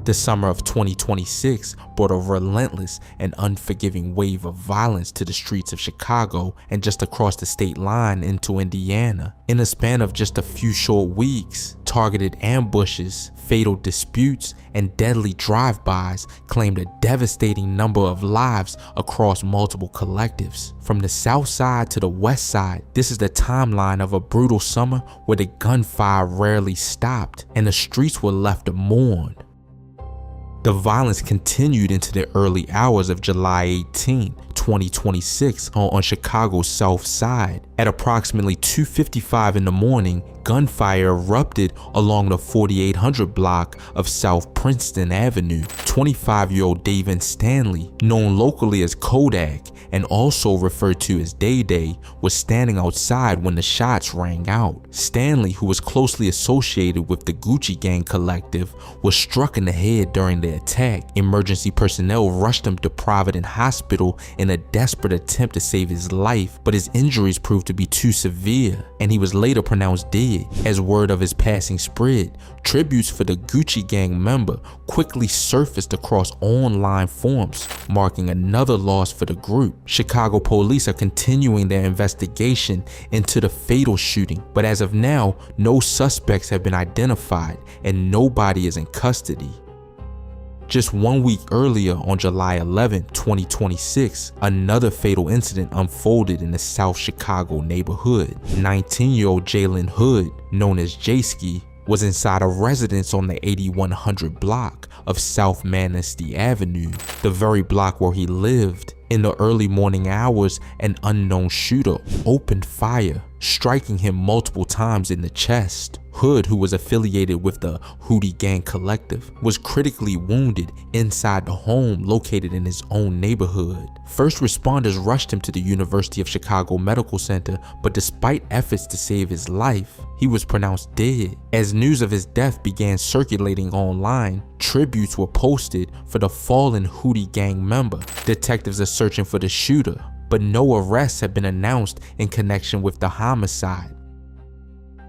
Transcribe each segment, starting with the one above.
The summer of 2026 brought a relentless and unforgiving wave of violence to the streets of Chicago and just across the state line into Indiana. In a span of just a few short weeks, targeted ambushes, fatal disputes, and deadly drive-bys claimed a devastating number of lives across multiple collectives. From the south side to the west side, this is the timeline of a brutal summer where the gunfire rarely stopped and the streets were left to mourn. The violence continued into the early hours of July 18, 2026 on Chicago's south side. At approximately 2:55 in the morning, gunfire erupted along the 4800 block of South Princeton Avenue. 25-year-old David Stanley, known locally as Kodak and also referred to as Day Day, was standing outside when the shots rang out. Stanley, who was closely associated with the Gucci Gang collective, was struck in the head during the attack. Emergency personnel rushed him to Providence Hospital in a desperate attempt to save his life, but his injuries proved to be too severe, and he was later pronounced dead. As word of his passing spread, tributes for the Gucci Gang member quickly surfaced across online forums, marking another loss for the group. Chicago police are continuing their investigation into the fatal shooting, but as of now, no suspects have been identified and nobody is in custody. Just 1 week earlier, on July 11, 2026, another fatal incident unfolded in the South Chicago neighborhood. 19-year-old Jaylen Hood, known as J-Ski, was inside a residence on the 8100 block of South Manistee Avenue, the very block where he lived. In the early morning hours, an unknown shooter opened fire, striking him multiple times in the chest. Hood, who was affiliated with the Hootie Gang collective, was critically wounded inside the home located in his own neighborhood. First responders rushed him to the University of Chicago Medical Center, but despite efforts to save his life, he was pronounced dead. As news of his death began circulating online, tributes were posted for the fallen Hootie Gang member. Detectives are searching for the shooter, but no arrests have been announced in connection with the homicide.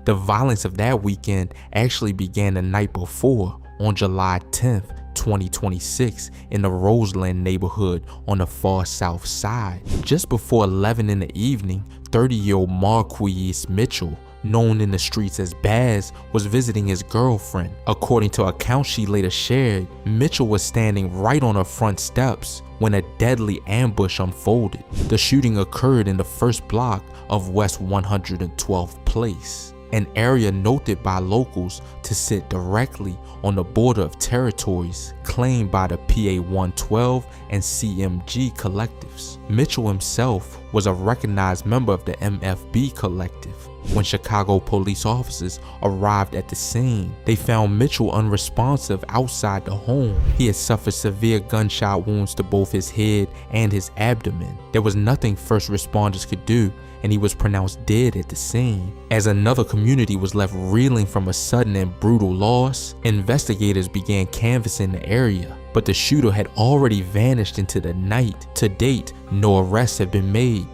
The violence of that weekend actually began the night before, on July 10th, 2026, in the Roseland neighborhood on the far south side. Just before 11 in the evening, 30-year-old Marquis Mitchell, known in the streets as Baz, was visiting his girlfriend. According to accounts she later shared, Mitchell was standing right on her front steps when a deadly ambush unfolded. The shooting occurred in the first block of West 112th Place, an area noted by locals to sit directly on the border of territories claimed by the PA 112 and CMG collectives. Mitchell himself was a recognized member of the MFB collective. When Chicago police officers arrived at the scene, they found Mitchell unresponsive outside the home. He had suffered severe gunshot wounds to both his head and his abdomen. There was nothing first responders could do, and he was pronounced dead at the scene. As another community was left reeling from a sudden and brutal loss, investigators began canvassing the area, but the shooter had already vanished into the night. To date, no arrests have been made.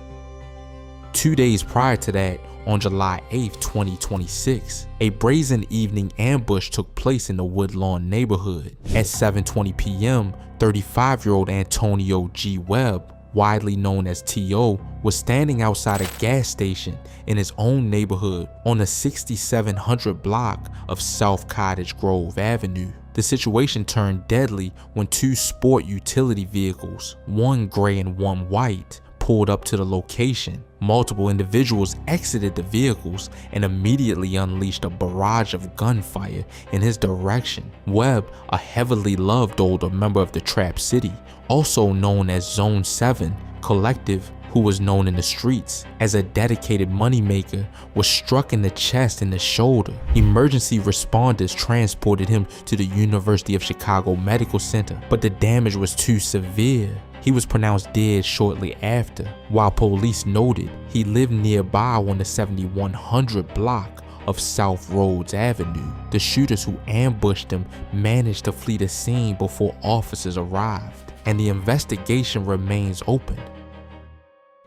2 days prior to that, on July 8, 2026, a brazen evening ambush took place in the Woodlawn neighborhood. At 7:20 p.m., 35-year-old Antonio G. Webb, widely known as T.O., was standing outside a gas station in his own neighborhood on the 6700 block of South Cottage Grove Avenue. The situation turned deadly when two sport utility vehicles, one gray and one white, pulled up to the location. Multiple individuals exited the vehicles and immediately unleashed a barrage of gunfire in his direction. Webb, a heavily loved older member of the Trap City, also known as Zone 7 collective, who was known in the streets as a dedicated moneymaker, was struck in the chest and the shoulder. Emergency responders transported him to the University of Chicago Medical Center, but the damage was too severe. He was pronounced dead shortly after. While police noted he lived nearby on the 7100 block of South Rhodes Avenue, the shooters who ambushed him managed to flee the scene before officers arrived, and the investigation remains open.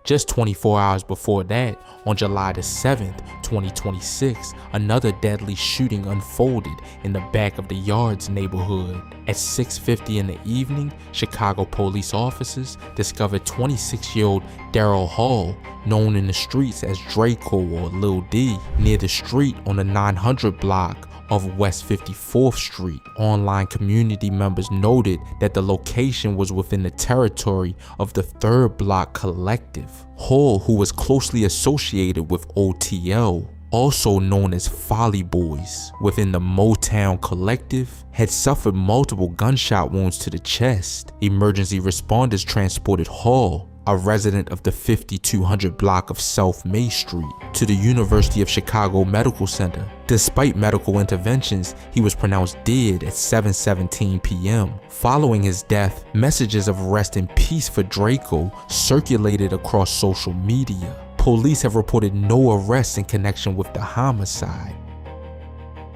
Just 24 hours before that, on July the 7th, 2026, another deadly shooting unfolded in the back of the Yards neighborhood. At 6:50 in the evening, Chicago police officers discovered 26-year-old Daryl Hall, known in the streets as Draco or Lil D, near the street on the 900 block of West 54th Street. Online community members noted that the location was within the territory of the 3rd Block Collective. Hall, who was closely associated with OTL, also known as Folly Boys, within the Motown Collective, had suffered multiple gunshot wounds to the chest. Emergency responders transported Hall, a resident of the 5200 block of South May Street, to the University of Chicago Medical Center. Despite medical interventions, he was pronounced dead at 7:17 p.m. Following his death, messages of rest in peace for Draco circulated across social media. Police have reported no arrests in connection with the homicide.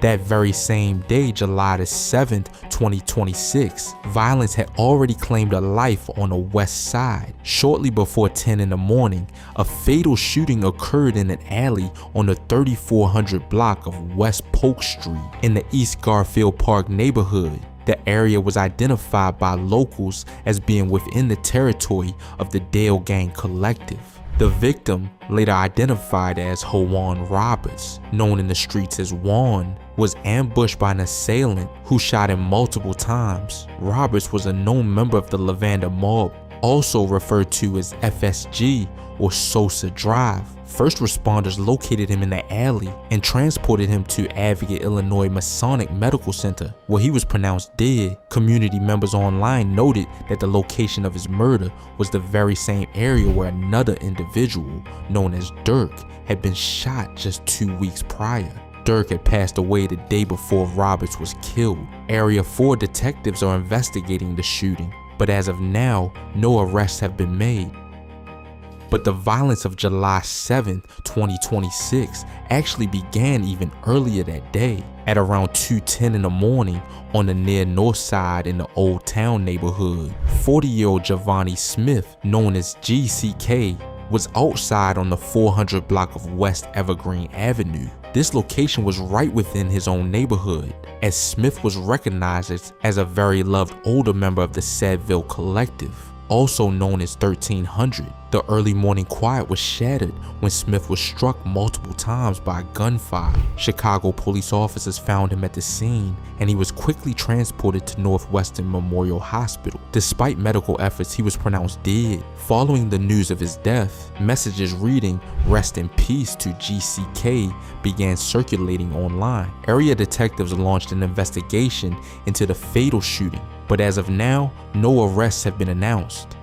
That very same day, July the 7th, 2026, violence had already claimed a life on the west side. Shortly before 10 in the morning, a fatal shooting occurred in an alley on the 3400 block of West Polk Street in the East Garfield Park neighborhood. The area was identified by locals as being within the territory of the Dale Gang Collective. The victim, later identified as Juwan Roberts, known in the streets as Juan, was ambushed by an assailant who shot him multiple times. Roberts was a known member of the Lavender Mob, also referred to as FSG or Sosa Drive. First responders located him in the alley and transported him to Advocate, Illinois Masonic Medical Center, where he was pronounced dead. Community members online noted that the location of his murder was the very same area where another individual, known as Dirk, had been shot just 2 weeks prior. Dirk had passed away the day before Roberts was killed. Area 4 detectives are investigating the shooting, but as of now, no arrests have been made. But the violence of July 7th, 2026 actually began even earlier that day. At around 2:10 in the morning on the near north side in the Old Town neighborhood, 40-year-old Javanni Smith, known as GCK, was outside on the 400 block of West Evergreen Avenue. This location was right within his own neighborhood, as Smith was recognized as a very loved older member of the Sadville Collective, also known as 1300. The early morning quiet was shattered when Smith was struck multiple times by gunfire. Chicago police officers found him at the scene, and he was quickly transported to Northwestern Memorial Hospital. Despite medical efforts, he was pronounced dead. Following the news of his death, messages reading "Rest in peace" to GCK began circulating online. Area detectives launched an investigation into the fatal shooting, but as of now, no arrests have been announced.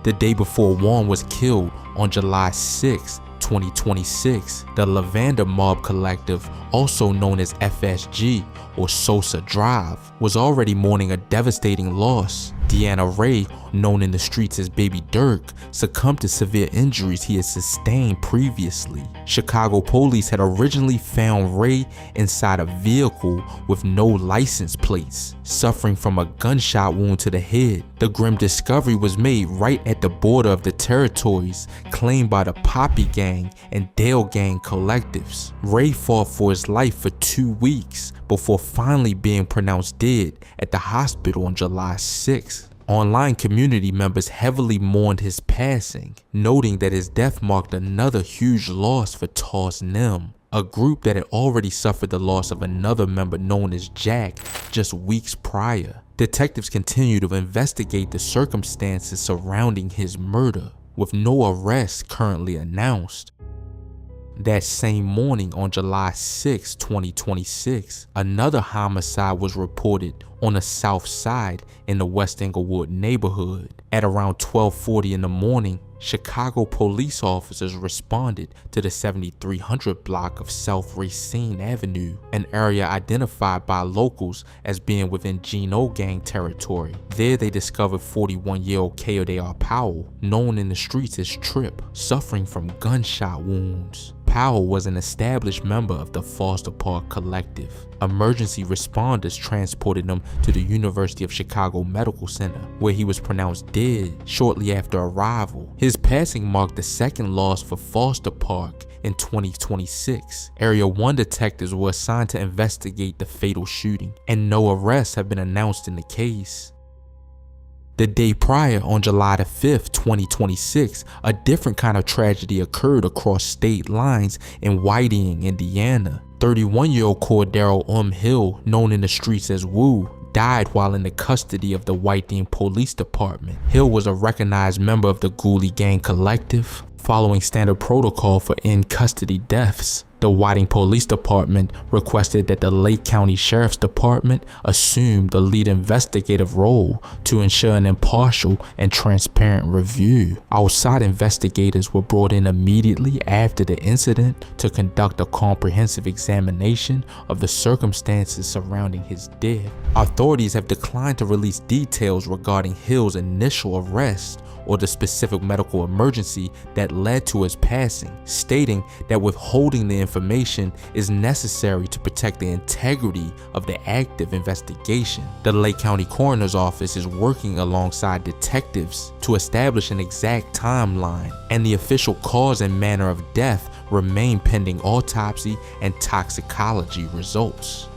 The day before Juan was killed, on July 6, 2026, the Lavender Mob Collective, also known as FSG or Sosa Drive, was already mourning a devastating loss. Deanna Ray, known in the streets as Baby Dirk, succumbed to severe injuries he had sustained previously. Chicago police had originally found Ray inside a vehicle with no license plates, suffering from a gunshot wound to the head. The grim discovery was made right at the border of the territories claimed by the Poppy Gang and Dale Gang collectives. Ray fought for his life for 2 weeks before finally being pronounced dead at the hospital on July 6th. Online community members heavily mourned his passing, noting that his death marked another huge loss for Toss Nim, a group that had already suffered the loss of another member known as Jack just weeks prior. Detectives continue to investigate the circumstances surrounding his murder, with no arrests currently announced. That same morning on July 6, 2026, another homicide was reported on the south side in the West Englewood neighborhood. At around 12:40 in the morning, Chicago police officers responded to the 7300 block of South Racine Avenue, an area identified by locals as being within Geno Gang territory. There they discovered 41-year-old Kod Powell, known in the streets as Trip, suffering from gunshot wounds. Powell was an established member of the Foster Park Collective. Emergency responders transported him to the University of Chicago Medical Center, where he was pronounced dead shortly after arrival. His passing marked the second loss for Foster Park in 2026. Area 1 detectives were assigned to investigate the fatal shooting, and no arrests have been announced in the case. The day prior, on July 5th, 2026, a different kind of tragedy occurred across state lines in Whiting, Indiana. 31-year-old Cordel Hill, known in the streets as Woo, died while in the custody of the Whiting Police Department. Hill was a recognized member of the Ghoulie Gang Collective. Following standard protocol for in-custody deaths, the Whiting Police Department requested that the Lake County Sheriff's Department assume the lead investigative role to ensure an impartial and transparent review. Outside investigators were brought in immediately after the incident to conduct a comprehensive examination of the circumstances surrounding his death. Authorities have declined to release details regarding Hill's initial arrest or the specific medical emergency that led to his passing, stating that withholding the information is necessary to protect the integrity of the active investigation. The Lake County Coroner's Office is working alongside detectives to establish an exact timeline, and the official cause and manner of death remain pending autopsy and toxicology results.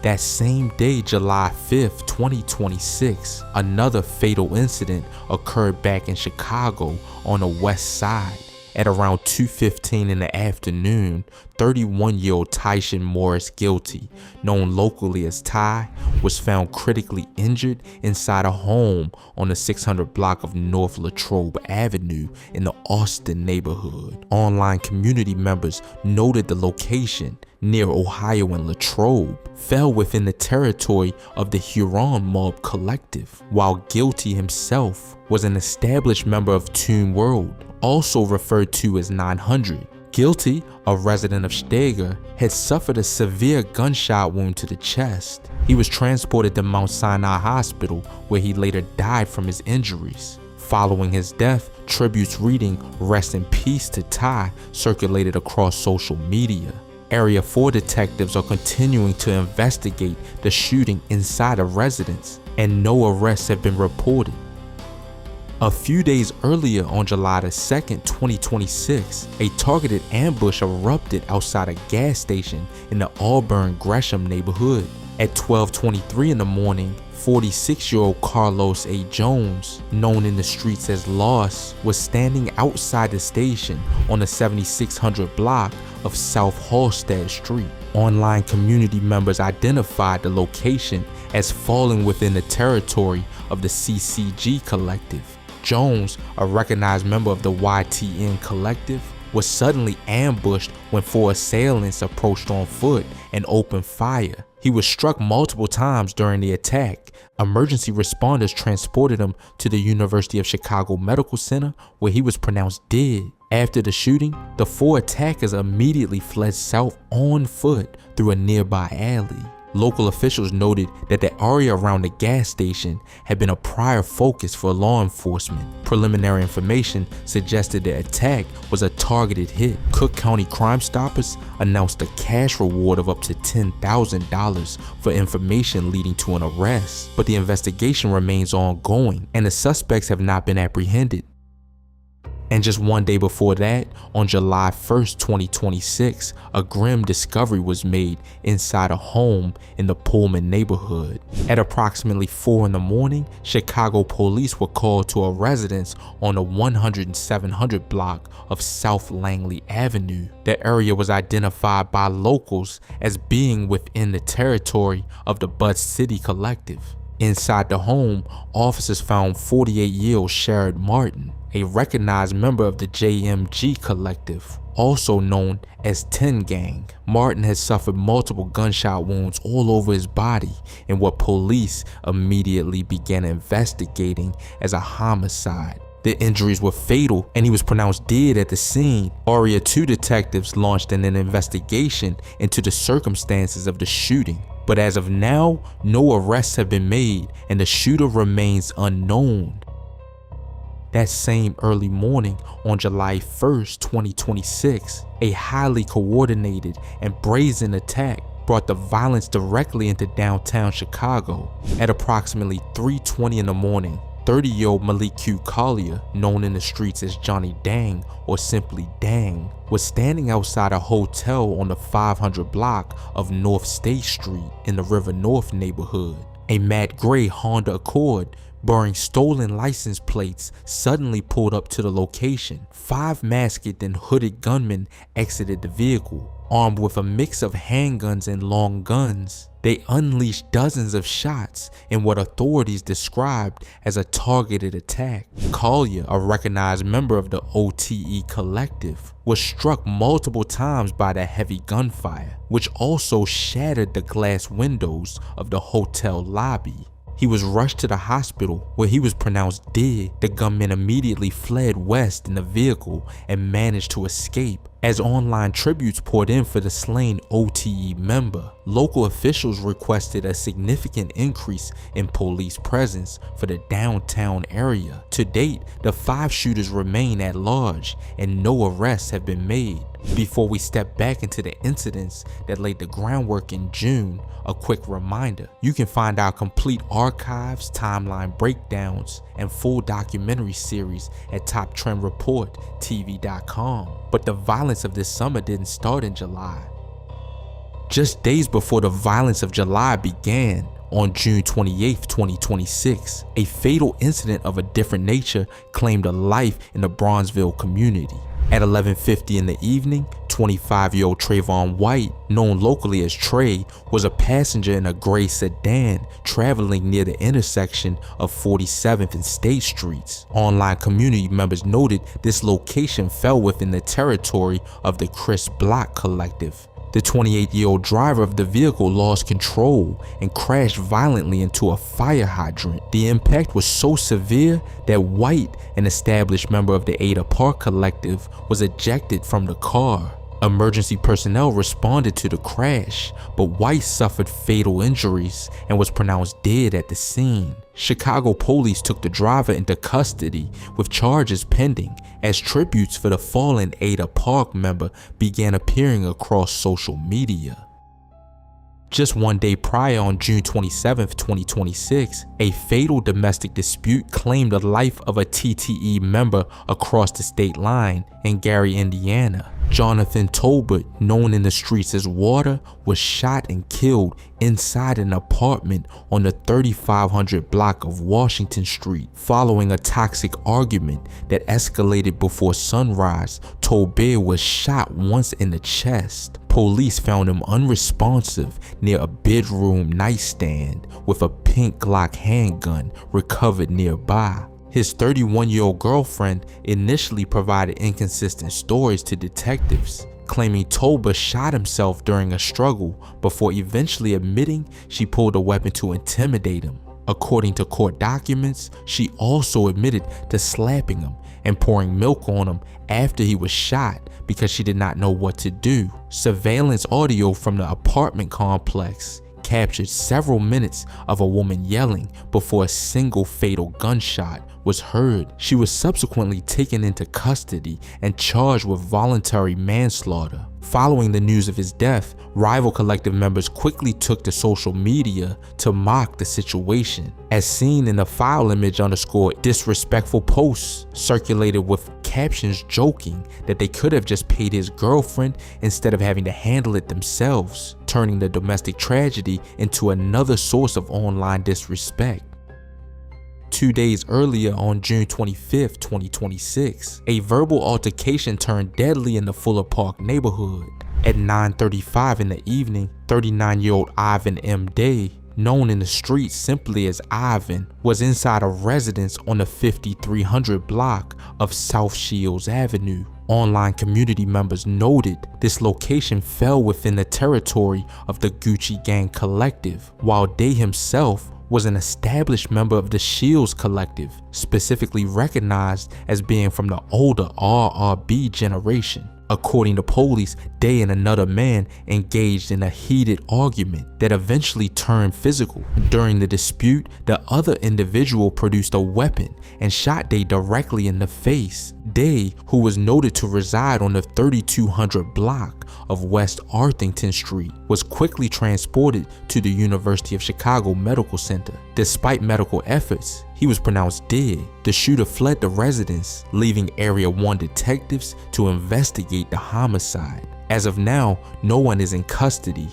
That same day, July 5th, 2026, another fatal incident occurred back in Chicago on the west side. At around 2:15 in the afternoon, 31-year-old Tyishan Morris, guilty, known locally as Ty, was found critically injured inside a home on the 600 block of North Latrobe Avenue in the Austin neighborhood. Online community members noted the location, near Ohio and Latrobe, fell within the territory of the Huron Mob Collective, while Guilty himself was an established member of Toon World, also referred to as 900. Guilty, a resident of Steger, had suffered a severe gunshot wound to the chest. He was transported to Mount Sinai Hospital, where he later died from his injuries. Following his death, tributes reading "Rest in Peace to Ty" circulated across social media. Area 4 detectives are continuing to investigate the shooting inside a residence, and no arrests have been reported. A few days earlier, on July 2nd, 2026, a targeted ambush erupted outside a gas station in the Auburn-Gresham neighborhood. At 12:23 in the morning, 46-year-old Carlos A. Jones, known in the streets as Loss, was standing outside the station on the 7600 block of South Halstead Street. Online community members identified the location as falling within the territory of the CCG Collective. Jones, a recognized member of the YTN Collective, was suddenly ambushed when 4 assailants approached on foot and opened fire. He was struck multiple times during the attack. Emergency responders transported him to the University of Chicago Medical Center, where he was pronounced dead. After the shooting, the 4 attackers immediately fled south on foot through a nearby alley. Local officials noted that the area around the gas station had been a prior focus for law enforcement. Preliminary information suggested the attack was a targeted hit. Cook County Crime Stoppers announced a cash reward of up to $10,000 for information leading to an arrest, but the investigation remains ongoing and the suspects have not been apprehended. And just one day before that, on July 1st, 2026, a grim discovery was made inside a home in the Pullman neighborhood. At approximately 4 in the morning, Chicago police were called to a residence on the 100 and 700 block of South Langley Avenue. The area was identified by locals as being within the territory of the Bud City Collective. Inside the home, officers found 48-year-old Sherid Martin, a recognized member of the JMG Collective, also known as 10 Gang. Martin had suffered multiple gunshot wounds all over his body in what police immediately began investigating as a homicide. The injuries were fatal and he was pronounced dead at the scene. Area 2 detectives launched an investigation into the circumstances of the shooting. But as of now, no arrests have been made and the shooter remains unknown. That same early morning on July 1st, 2026, a highly coordinated and brazen attack brought the violence directly into downtown Chicago. At approximately 3:20 in the morning, 30-year-old Malik Qia, known in the streets as Johnny Dang or simply Dang, was standing outside a hotel on the 500 block of North State Street in the River North neighborhood. A matte gray Honda Accord bearing stolen license plates suddenly pulled up to the location. 5 masked and hooded gunmen exited the vehicle. Armed with a mix of handguns and long guns, they unleashed dozens of shots in what authorities described as a targeted attack. Qia, a recognized member of the OTE collective, was struck multiple times by the heavy gunfire, which also shattered the glass windows of the hotel lobby. He was rushed to the hospital where he was pronounced dead. The gunman immediately fled west in the vehicle and managed to escape. As online tributes poured in for the slain OTE member, local officials requested a significant increase in police presence for the downtown area. To date, the 5 shooters remain at large and no arrests have been made. Before we step back into the incidents that laid the groundwork in June, a quick reminder: you can find our complete archives, timeline breakdowns, and full documentary series at TopTrendReportTV.com. But the violence of this summer didn't start in July. Just days before the violence of July began, on June 28, 2026, a fatal incident of a different nature claimed a life in the Bronzeville community. At 11:50 in the evening, 25-year-old Trayvon White, known locally as Trey, was a passenger in a gray sedan traveling near the intersection of 47th and State Streets. Online community members noted this location fell within the territory of the Chris Block collective. The 28-year-old driver of the vehicle lost control and crashed violently into a fire hydrant. The impact was so severe that White, an established member of the Ada Park collective, was ejected from the car. Emergency personnel responded to the crash, but White suffered fatal injuries and was pronounced dead at the scene. Chicago police took the driver into custody with charges pending as tributes for the fallen Ada Park member began appearing across social media. Just one day prior, on June 27, 2026, a fatal domestic dispute claimed the life of a TTE member across the state line in Gary, Indiana. Jonathan Tolbert, known in the streets as Water, was shot and killed inside an apartment on the 3500 block of Washington Street following a toxic argument that escalated before sunrise. Tolbert was shot once in the chest. Police found him unresponsive near a bedroom nightstand with a pink Glock handgun recovered nearby. His 31-year-old girlfriend initially provided inconsistent stories to detectives, claiming Tolbert shot himself during a struggle before eventually admitting she pulled a weapon to intimidate him. According to court documents, she also admitted to slapping him and pouring milk on him after he was shot because she did not know what to do. Surveillance audio from the apartment complex captured several minutes of a woman yelling before a single fatal gunshot was heard. She was subsequently taken into custody and charged with voluntary manslaughter. Following the news of his death, rival collective members quickly took to social media to mock the situation. As seen in the file image _ disrespectful posts circulated with captions joking that they could have just paid his girlfriend instead of having to handle it themselves, turning the domestic tragedy into another source of online disrespect. 2 days earlier, on June 25, 2026, a verbal altercation turned deadly in the Fuller Park neighborhood. At 9:35 in the evening, 39-year-old Ivan M. Day, known in the streets simply as Ivan, was inside a residence on the 5300 block of South Shields Avenue. Online community members noted this location fell within the territory of the Gucci Gang collective, while Day himself was an established member of the Shields collective, specifically recognized as being from the older RRB generation. According to police, Day and another man engaged in a heated argument that eventually turned physical. During the dispute, the other individual produced a weapon and shot Day directly in the face. Day, who was noted to reside on the 3200 block of West Arthington Street, was quickly transported to the University of Chicago Medical Center. Despite medical efforts, he was pronounced dead. The shooter fled the residence, leaving Area 1 detectives to investigate the homicide. As of now, no one is in custody.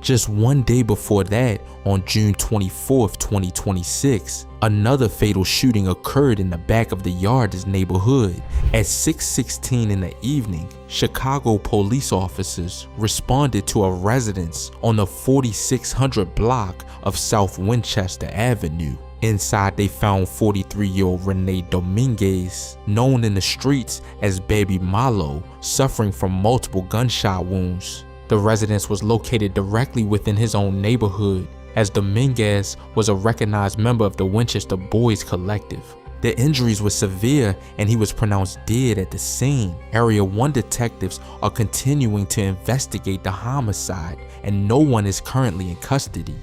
Just one day before that, on June 24th, 2026, another fatal shooting occurred in the back of the Yards neighborhood. At 6:16 in the evening, Chicago police officers responded to a residence on the 4600 block of South Winchester Avenue. Inside, they found 43-year-old Renee Dominguez, known in the streets as Baby Malo, suffering from multiple gunshot wounds. The residence was located directly within his own neighborhood, as Dominguez was a recognized member of the Winchester Boys Collective. The injuries were severe and he was pronounced dead at the scene. Area 1 detectives are continuing to investigate the homicide and no one is currently in custody.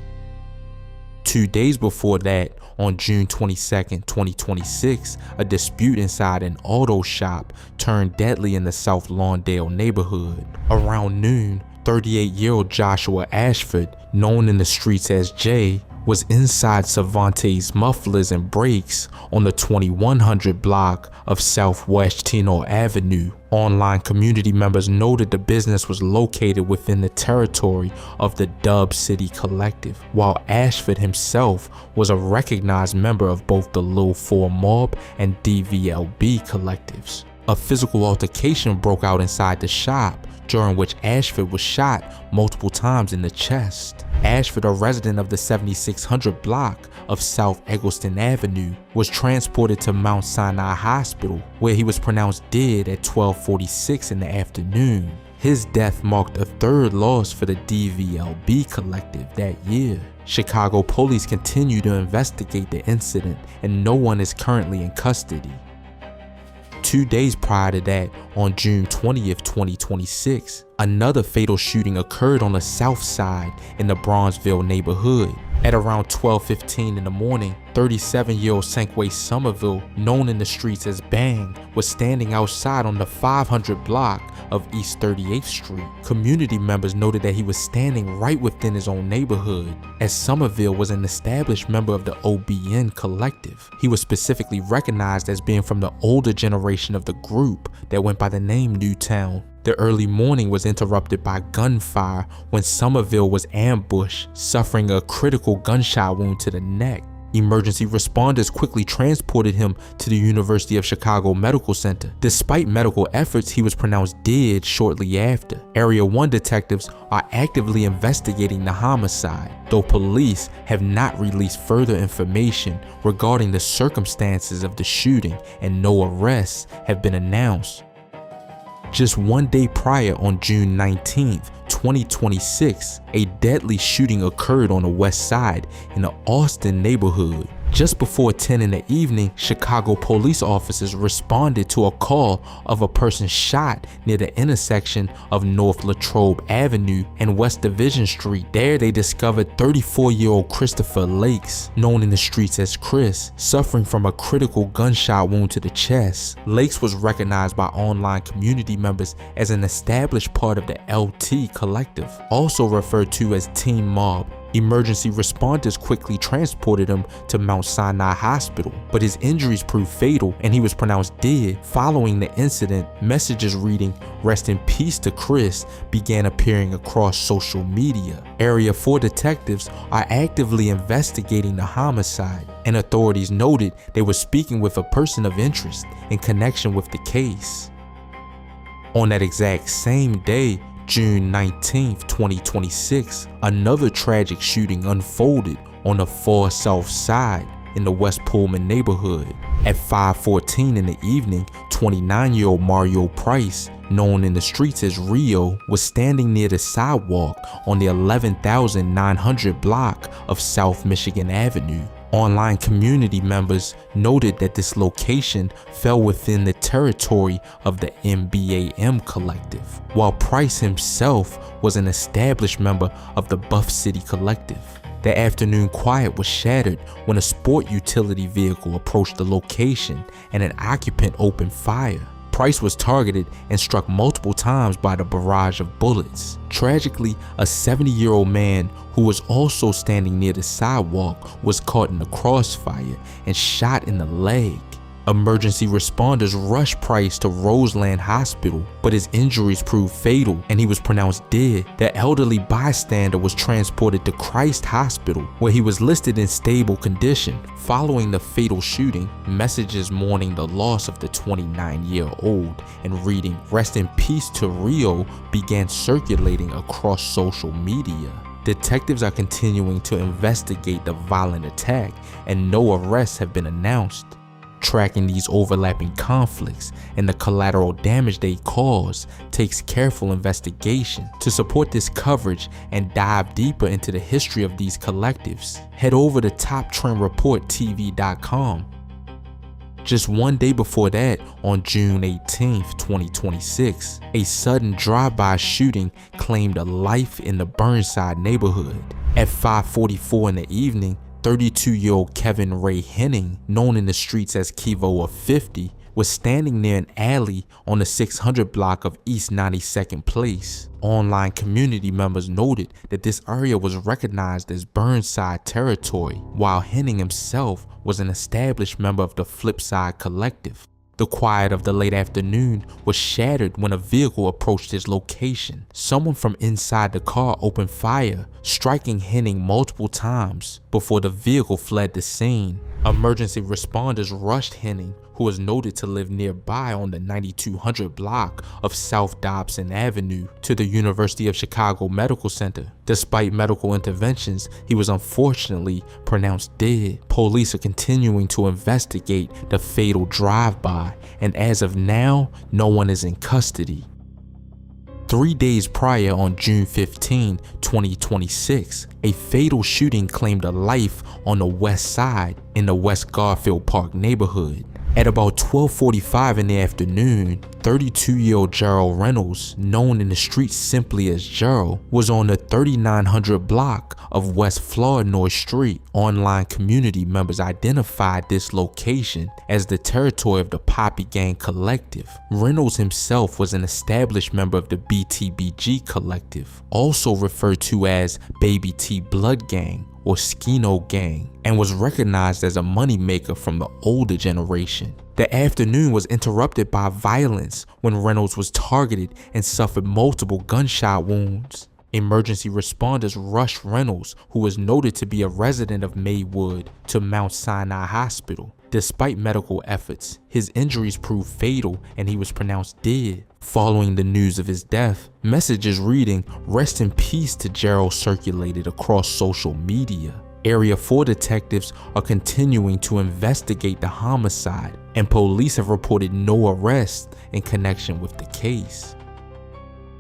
2 days before that, on June 22nd, 2026, a dispute inside an auto shop turned deadly in the South Lawndale neighborhood. Around noon, 38-year-old Joshua Ashford, known in the streets as Jay, was inside Cervantes Mufflers and Brakes on the 2100 block of Southwest Tino Avenue. Online community members noted the business was located within the territory of the Dub City Collective, while Ashford himself was a recognized member of both the Lil 4 Mob and DVLB collectives. A physical altercation broke out inside the shop, during which Ashford was shot multiple times in the chest. Ashford, a resident of the 7600 block of South Eggleston Avenue, was transported to Mount Sinai Hospital, where he was pronounced dead at 12:46 in the afternoon. His death marked a third loss for the DVLB collective that year. Chicago police continue to investigate the incident and no one is currently in custody. 2 days prior to that, on June 20th, 2026, another fatal shooting occurred on the south side in the Bronzeville neighborhood. At around 12:15 in the morning, 37-year-old Senway Somerville, known in the streets as Bang, was standing outside on the 500 block of East 38th Street. Community members noted that he was standing right within his own neighborhood, as Somerville was an established member of the OBN collective. He was specifically recognized as being from the older generation of the group that went by the name Newtown. The early morning was interrupted by gunfire when Somerville was ambushed, suffering a critical gunshot wound to the neck. Emergency responders quickly transported him to the University of Chicago Medical Center. Despite medical efforts, he was pronounced dead shortly after. Area 1 detectives are actively investigating the homicide, though police have not released further information regarding the circumstances of the shooting and no arrests have been announced. Just 1 day prior, on June 19th, 2026, a deadly shooting occurred on the west side in the Austin neighborhood. Just before 10 in the evening, Chicago police officers responded to a call of a person shot near the intersection of North Latrobe Avenue and West Division Street. There they discovered 34-year-old Christopher Lakes, known in the streets as Chris, suffering from a critical gunshot wound to the chest. Lakes was recognized by online community members as an established part of the LT collective, also referred to as Team Mob. Emergency responders quickly transported him to Mount Sinai Hospital, but his injuries proved fatal and he was pronounced dead. Following the incident, messages reading "Rest in peace to Chris" began appearing across social media. Area 4 detectives are actively investigating the homicide, and authorities noted they were speaking with a person of interest in connection with the case. On that exact same day, June 19th, 2026, another tragic shooting unfolded on the far south side in the West Pullman neighborhood. At 5:14 in the evening, 29-year-old Mario Price, known in the streets as Rio, was standing near the sidewalk on the 11,900 block of South Michigan Avenue. Online community members noted that this location fell within the territory of the MBAM collective, while Price himself was an established member of the Buff City collective. The afternoon quiet was shattered when a sport utility vehicle approached the location and an occupant opened fire. Price was targeted and struck multiple times by the barrage of bullets. Tragically, a 70-year-old man who was also standing near the sidewalk was caught in the crossfire and shot in the leg. Emergency responders rushed Price to Roseland Hospital, but his injuries proved fatal and he was pronounced dead. The elderly bystander was transported to Christ Hospital, where he was listed in stable condition. Following the fatal shooting, messages mourning the loss of the 29-year-old and reading "Rest in peace to Rio" began circulating across social media. Detectives are continuing to investigate the violent attack and no arrests have been announced. Tracking these overlapping conflicts and the collateral damage they cause takes careful investigation. To support this coverage and dive deeper into the history of these collectives, head over to TopTrendReportTV.com. Just one day before that, on June 18, 2026, a sudden drive-by shooting claimed a life in the Burnside neighborhood. At 5:44 in the evening, 32-year-old Kevin Ray Henning, known in the streets as Kivo of 50, was standing near an alley on the 600 block of East 92nd Place. Online community members noted that this area was recognized as Burnside territory, while Henning himself was an established member of the Flipside collective. The quiet of the late afternoon was shattered when a vehicle approached his location. Someone from inside the car opened fire, striking Henning multiple times before the vehicle fled the scene. Emergency responders rushed Henning, who was noted to live nearby on the 9200 block of South Dobson Avenue, to the University of Chicago Medical Center. Despite medical interventions, he was unfortunately pronounced dead. Police are continuing to investigate the fatal drive-by, and as of now, no one is in custody. 3 days prior, on June 15, 2026, a fatal shooting claimed a life on the west side in the West Garfield Park neighborhood. At about 12:45 in the afternoon, 32-year-old Gerald Reynolds, known in the streets simply as Gerald, was on the 3900 block of West Flournoy Street. Online community members identified this location as the territory of the Poppy Gang Collective. Reynolds himself was an established member of the BTBG Collective, also referred to as Baby T Blood Gang or Skino Gang, and was recognized as a moneymaker from the older generation. The afternoon was interrupted by violence when Reynolds was targeted and suffered multiple gunshot wounds. Emergency responders rushed Reynolds, who was noted to be a resident of Maywood, to Mount Sinai Hospital. Despite medical efforts, his injuries proved fatal and he was pronounced dead. Following the news of his death, messages reading "Rest in peace to Gerald" circulated across social media. Area 4 detectives are continuing to investigate the homicide, and police have reported no arrests in connection with the case.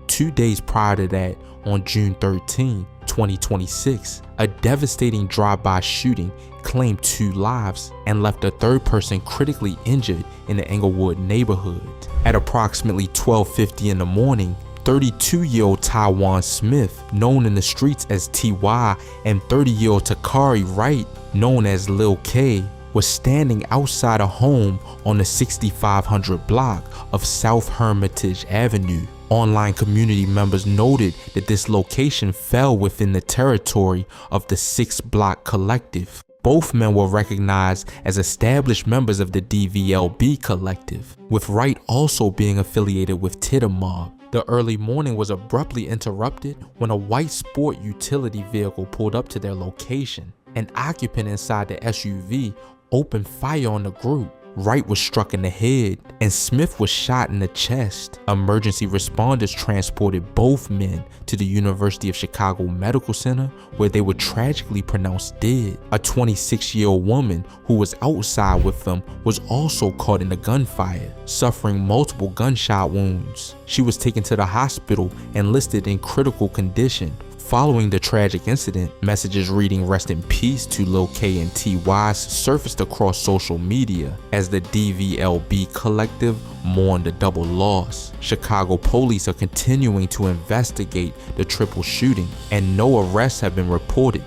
2 days prior to that, on June 13, 2026, a devastating drive-by shooting claimed 2 lives and left a third person critically injured in the Englewood neighborhood. At approximately 12:50 in the morning, 32-year-old Tyishan Smith, known in the streets as TY, and 30-year-old Takari Wright, known as Lil K, was standing outside a home on the 6500 block of South Hermitage Avenue. Online community members noted that this location fell within the territory of the 6 Block Collective. Both men were recognized as established members of the DVLB Collective, with Wright also being affiliated with Titter Mob. The early morning was abruptly interrupted when a white sport utility vehicle pulled up to their location. An occupant inside the SUV opened fire on the group. Wright was struck in the head and Smith was shot in the chest. Emergency responders transported both men to the University of Chicago Medical Center, where they were tragically pronounced dead. A 26-year-old woman who was outside with them was also caught in the gunfire, suffering multiple gunshot wounds. She was taken to the hospital and listed in critical condition. Following the tragic incident, messages reading "Rest in Peace" to Lil K and T.Y. surfaced across social media as the DVLB collective mourned the double loss. Chicago police are continuing to investigate the triple shooting, and no arrests have been reported.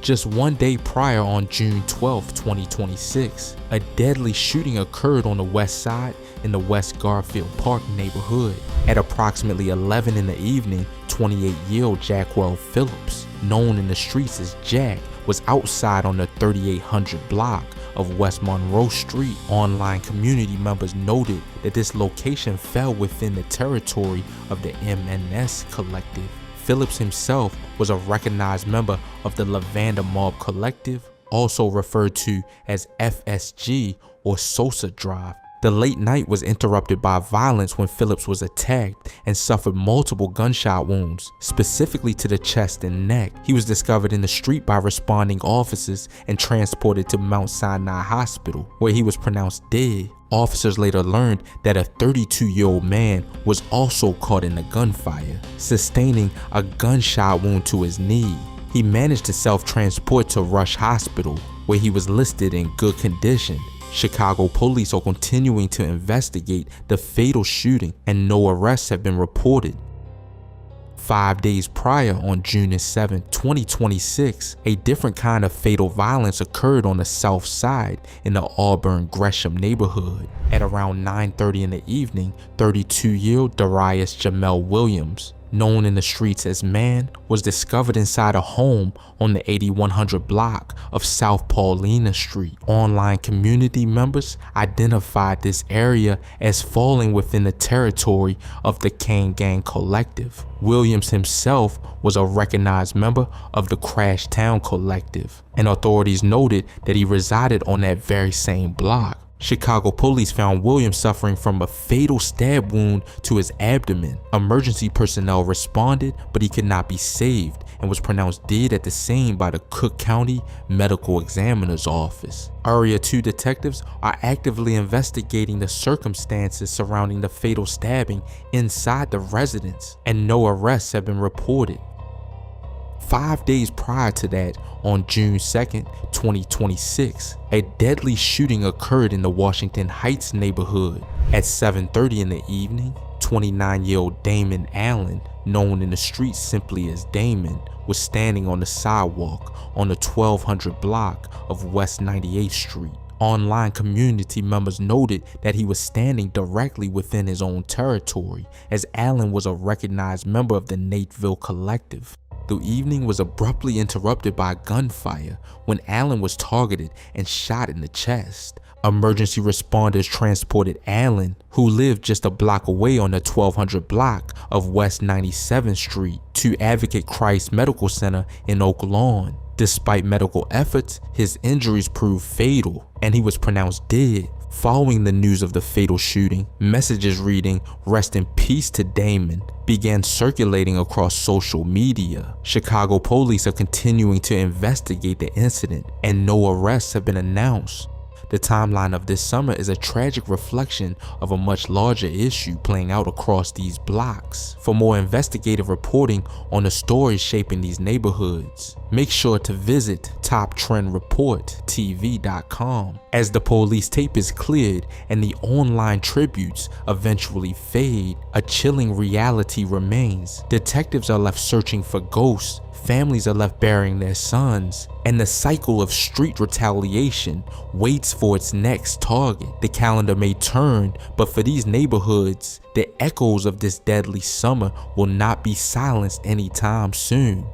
Just one day prior, on June 12, 2026, a deadly shooting occurred on the west side in the West Garfield Park neighborhood. At approximately 11 in the evening, 28-year-old Jackwell Phillips, known in the streets as Jack, was outside on the 3800 block of West Monroe Street. Online community members noted that this location fell within the territory of the MNS collective. Phillips himself was a recognized member of the Lavender Mob Collective, also referred to as FSG or Sosa Drive. The late night was interrupted by violence when Phillips was attacked and suffered multiple gunshot wounds, specifically to the chest and neck. He was discovered in the street by responding officers and transported to Mount Sinai Hospital, where he was pronounced dead. Officers later learned that a 32-year-old man was also caught in the gunfire, sustaining a gunshot wound to his knee. He managed to self-transport to Rush Hospital, where he was listed in good condition. Chicago police are continuing to investigate the fatal shooting, and no arrests have been reported. 5 days prior, on June 7, 2026, a different kind of fatal violence occurred on the south side in the Auburn-Gresham neighborhood. At around 9:30 in the evening, 32-year-old Darius Jamal Williams, known in the streets as Man, was discovered inside a home on the 8100 block of South Paulina Street. Online community members identified this area as falling within the territory of the Kane Gang Collective. Williams himself was a recognized member of the Crash Town Collective, and authorities noted that he resided on that very same block. Chicago police found Williams suffering from a fatal stab wound to his abdomen. Emergency personnel responded, but he could not be saved and was pronounced dead at the scene by the Cook County Medical Examiner's Office. Area 2 detectives are actively investigating the circumstances surrounding the fatal stabbing inside the residence, and no arrests have been reported. 5 days prior to that, on June 2nd, 2026, a deadly shooting occurred in the Washington Heights neighborhood. At 7:30 in the evening, 29-year-old Damon Allen, known in the streets simply as Damon, was standing on the sidewalk on the 1200 block of West 98th Street. Online community members noted that he was standing directly within his own territory, as Allen was a recognized member of the Nateville Collective. The evening was abruptly interrupted by gunfire when Allen was targeted and shot in the chest. Emergency responders transported Allen, who lived just a block away on the 1200 block of West 97th Street, to Advocate Christ Medical Center in Oak Lawn. Despite medical efforts, his injuries proved fatal, and he was pronounced dead. Following the news of the fatal shooting, messages reading "Rest in Peace to Damon" began circulating across social media. Chicago police are continuing to investigate the incident, and no arrests have been announced. The timeline of this summer is a tragic reflection of a much larger issue playing out across these blocks. For more investigative reporting on the stories shaping these neighborhoods, make sure to visit TopTrendReportTV.com. As the police tape is cleared and the online tributes eventually fade, a chilling reality remains. Detectives are left searching for ghosts, families are left burying their sons, and the cycle of street retaliation waits for its next target. The calendar may turn, but for these neighborhoods, the echoes of this deadly summer will not be silenced anytime soon.